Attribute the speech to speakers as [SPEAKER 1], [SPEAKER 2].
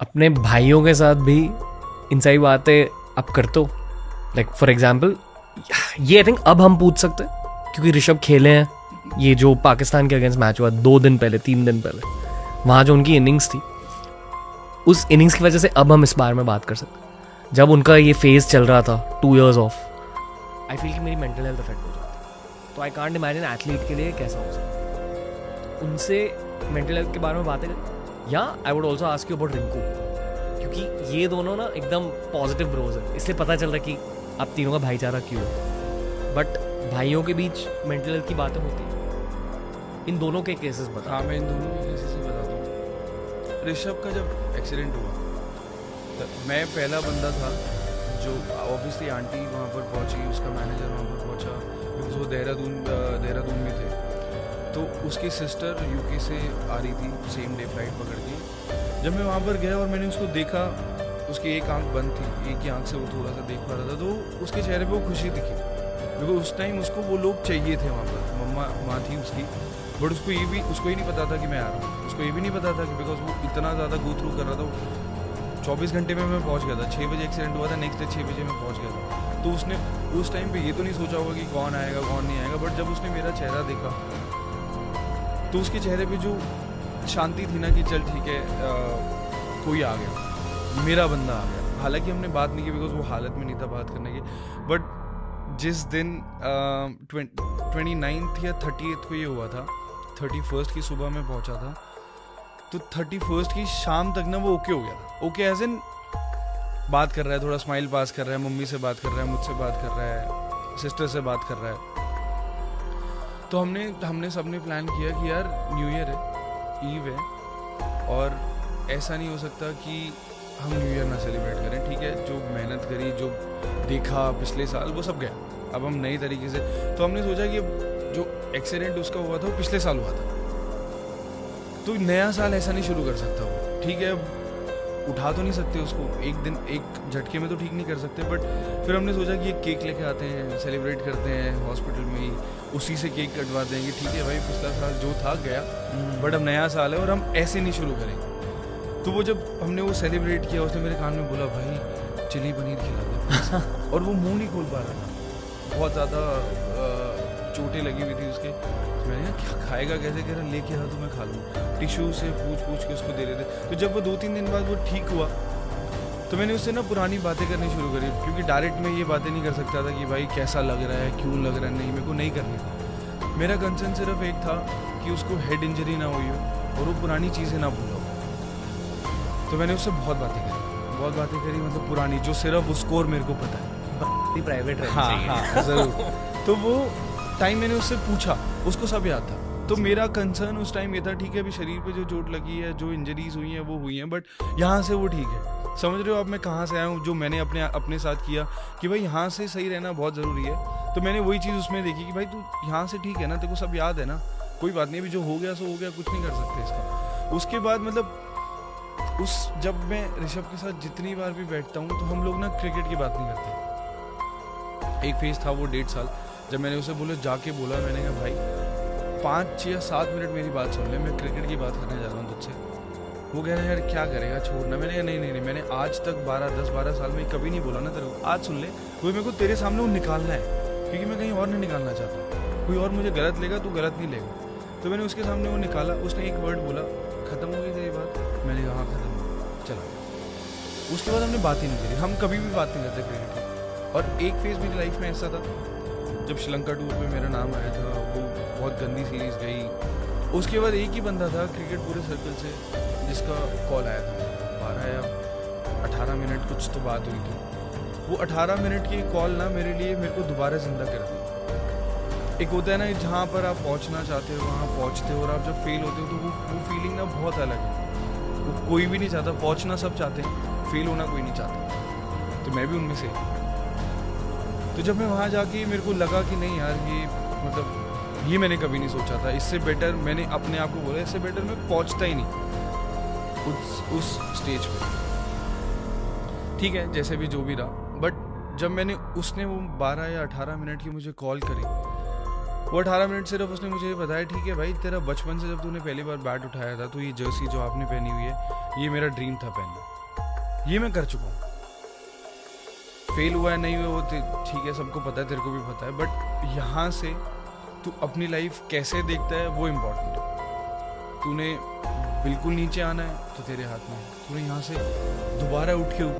[SPEAKER 1] अपने भाइयों के साथ भी इन सारी बातें आप करते हो? लाइक फॉर एग्जाम्पल, ये आई थिंक अब हम पूछ सकते हैं क्योंकि ऋषभ खेले हैं। ये जो पाकिस्तान के अगेंस्ट मैच हुआ 2 दिन पहले 3 दिन पहले, वहाँ जो उनकी इनिंग्स थी, उस इनिंग्स की वजह से अब हम इस बारे में बात कर सकते हैं। जब उनका ये फेज चल रहा था 2 years ऑफ, आई फील कि मेरी मेंटल हेल्थ अफेक्ट हो जाती। तो आई कांट इमेजिन एथलीट के लिए कैसा हो सकता। उनसे मेंटल हेल्थ के बारे में बातें करें। या I would also ask you about Rinku, क्योंकि ये दोनों ना एकदम पॉजिटिव ब्रोज है, इसलिए पता चल रहा है कि आप तीनों का भाईचारा क्यों है। बट भाइयों के बीच मेंटल हेल्थ की बातें होती हैं। इन दोनों के केसेस बता।
[SPEAKER 2] हाँ, मैं इन दोनों के केसेस से बताता हूँ। ऋषभ का जब एक्सीडेंट हुआ तब मैं पहला बंदा था जो ऑब्वियसली आंटी वहाँ पर पहुँची, उसका मैनेजर वहाँ पर पहुँचा, बिकॉज वो देहरादून में थे। तो उसकी सिस्टर यूके से आ रही थी सेम डे फ्लाइट पकड़ के। जब मैं वहाँ पर गया और मैंने उसको देखा, उसकी एक आंख बंद थी, एक ही आंख से वो थोड़ा सा देख पा रहा था, तो उसके चेहरे पे वो खुशी दिखी। बिकॉज उस टाइम उसको वो लोग चाहिए थे वहाँ पर, मम्मा वहाँ थी उसकी, बट उसको ही नहीं पता था कि मैं आ रहा हूँ। उसको ये भी नहीं पता था कि बिकॉज वो इतना ज़्यादा गो थ्रू कर रहा था। 24 घंटे में मैं पहुँच गया था, 6 बजे एक्सीडेंट हुआ था, नेक्स्ट डे 6 बजे मैं पहुँच गया था। तो उसने उस टाइम पे ये तो नहीं सोचा होगा कि कौन आएगा कौन नहीं आएगा, बट जब उसने मेरा चेहरा देखा तो उसके चेहरे पे जो शांति थी ना कि चल ठीक है, कोई आ गया, मेरा बंदा आ गया। हालांकि हमने बात नहीं की बिकॉज वो हालत में नहीं था बात करने की, बट जिस दिन 29th या 30th को ये हुआ था, 31st की सुबह में पहुंचा था, तो 31st की शाम तक ना वो ओके हो गया था। ओके एज इन बात कर रहा है, थोड़ा स्माइल पास कर रहा है, मम्मी से बात कर रहा है, मुझसे बात कर रहा है, सिस्टर से बात कर रहा है। तो हमने सबने प्लान किया कि यार न्यू ईयर है, ईव है, और ऐसा नहीं हो सकता कि हम न्यू ईयर ना सेलिब्रेट करें। ठीक है, जो मेहनत करी, जो देखा पिछले साल, वो सब गया, अब हम नई तरीके से। तो हमने सोचा कि जो एक्सीडेंट उसका हुआ था वो पिछले साल हुआ था, तो नया साल ऐसा नहीं शुरू कर सकता वो। ठीक है, उठा तो नहीं सकते उसको एक दिन एक झटके में, तो ठीक नहीं कर सकते, बट फिर हमने सोचा कि एक केक लेके आते हैं, सेलिब्रेट करते हैं हॉस्पिटल में ही, उसी से केक कटवा देंगे। ठीक है भाई, पिछला साल जो था गया, बट अब नया साल है और हम ऐसे नहीं शुरू करेंगे। तो वो जब हमने वो सेलिब्रेट किया, उसने मेरे कान में बोला, भाई चिली पनीर खिला दे। और वो मुंह नहीं खोल पा रहा था, बहुत ज़्यादा चोटें लगी हुई थी उसके। मैंने क्या खाएगा कैसे, कह रहा लेके आ तो मैं खा लूँ। टिश्यू से पूछ के उसको दे रहे थे। तो जब वो 2-3 दिन बाद वो ठीक हुआ, तो मैंने उससे ना पुरानी बातें करनी शुरू करी, क्योंकि डायरेक्ट में ये बातें नहीं कर सकता था कि भाई कैसा लग रहा है, क्यों लग रहा है, नहीं, मेरे को नहीं करनी थी। मेरा कंसर्न सिर्फ एक था कि उसको हेड इंजरी ना हुई हो और वो पुरानी चीज़ें ना भूला हो। तो मैंने उससे बहुत बातें करी, मतलब पुरानी, जो सिर्फ उसको और मेरे को पता है,
[SPEAKER 1] प्राइवेट रहना
[SPEAKER 2] हाँ
[SPEAKER 1] चाहिए।
[SPEAKER 2] हाँ ज़रूर। तो वो टाइम मैंने उससे पूछा, उसको सब याद था। तो मेरा कंसर्न उस टाइम ये था, ठीक है अभी शरीर पे जो चोट लगी है, जो इंजरीज हुई हैं वो हुई हैं, बट यहाँ से वो ठीक है। समझ रहे हो अब मैं कहाँ से आया हूँ, जो मैंने अपने साथ किया कि भाई यहाँ से सही रहना बहुत ज़रूरी है। तो मैंने वही चीज़ उसमें देखी कि भाई तू यहाँ से ठीक है ना, तेरे को सब याद है ना, कोई बात नहीं, अभी जो हो गया सो हो गया, कुछ नहीं कर सकते इसका। उसके बाद मतलब जब मैं ऋषभ के साथ जितनी बार भी बैठता हूँ, तो हम लोग ना क्रिकेट की बात नहीं करते। एक फेज था वो 1.5 साल, जब मैंने उसे जाके बोला, मैंने कहा भाई 5 या 7 मिनट मेरी बात सुन ले, मैं क्रिकेट की बात करने जा रहा हूँ तुझसे। वो कह रहा है यार क्या करेगा, छोड़ना। मैंने कहा नहीं, मैंने आज तक 10-12 साल में कभी नहीं बोला ना तेरे को, आज सुन ले। कोई मेरे को तेरे सामने वो निकालना है, क्योंकि मैं कहीं और नहीं निकालना चाहता। कोई और मुझे गलत लेगा, तू गलत नहीं लेगा। तो मैंने उसके सामने वो निकाला, उसने एक वर्ड बोला, ख़त्म हो गई तेरी बात। मैंने कहा हाँ खत्म हो, चला। उसके बाद हमने बात ही नहीं करी, हम कभी भी बात नहीं करते क्रिकेट की। और एक फेज़ मेरी लाइफ में ऐसा था, जब श्रीलंका टूर पे मेरा नाम आया था, वो बहुत गंदी सीरीज़ गई। उसके बाद एक ही बंदा था क्रिकेट पूरे सर्कल से जिसका कॉल आया था, 12 या 18 मिनट कुछ तो बात हुई थी। वो 18 मिनट की कॉल ना मेरे को दोबारा ज़िंदा कर दी। एक होता है ना जहाँ पर आप पहुँचना चाहते हो वहाँ पहुँचते हो, और आप जब फेल होते हो तो वो फीलिंग ना बहुत अलग है। वो कोई भी नहीं चाहता, पहुँचना सब चाहते हैं, फेल होना कोई नहीं चाहता। तो मैं भी उनमें से। तो जब मैं वहाँ जाके मेरे को लगा कि नहीं यार, ये मतलब ये मैंने कभी नहीं सोचा था, इससे बेटर मैंने अपने आप को बोला, इससे बेटर मैं पहुँचता ही नहीं उस स्टेज पे। ठीक है, जैसे भी जो भी रहा, बट जब उसने वो 12 या 18 मिनट की मुझे कॉल करी, वो 18 मिनट सिर्फ उसने मुझे ये बताया, ठीक है भाई तेरा बचपन से जब तूने पहली बार बैट उठाया था, तो ये जर्सी जो आपने पहनी हुई है, ये मेरा ड्रीम था पहनना। ये मैं कर चुका हूँ। फेल हुआ है नहीं हुआ वो ठीक है, सबको पता है, तेरे को भी पता है, बट यहाँ से तू अपनी लाइफ कैसे देखता है वो इम्पोर्टेंट है। तूने बिल्कुल नीचे आना है तो तेरे हाथ में है, तूने यहाँ से दोबारा उठ के ऊपर